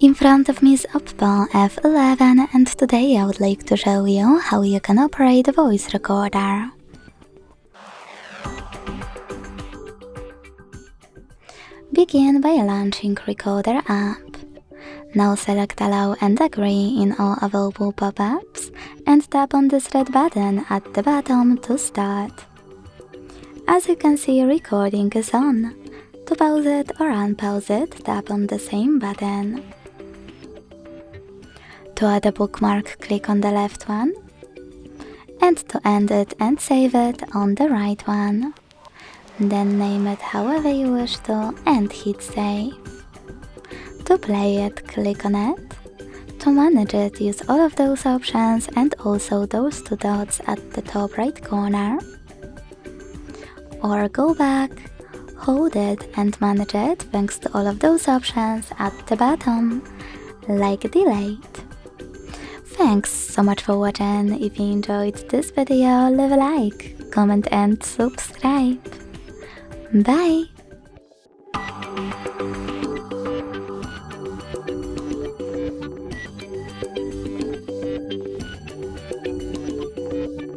In front of me is OPPO F11 and today I would like to show you how you can operate a voice recorder. Begin by launching Recorder app. Now select Allow and Agree in all available pop-ups and tap on this red button at the bottom to start. As you can see, recording is on. To pause it or unpause it, tap on the same button. To add a bookmark, click on the left one, and to end it and save it on the right one. Then name it however you wish to and hit save. To play it, click on it. To manage it, use all of those options and also those two dots at the top right corner. Or go back, hold it and manage it thanks to all of those options at the bottom, like delete. Thanks so much for watching. If you enjoyed this video, leave a like, comment and subscribe. Bye!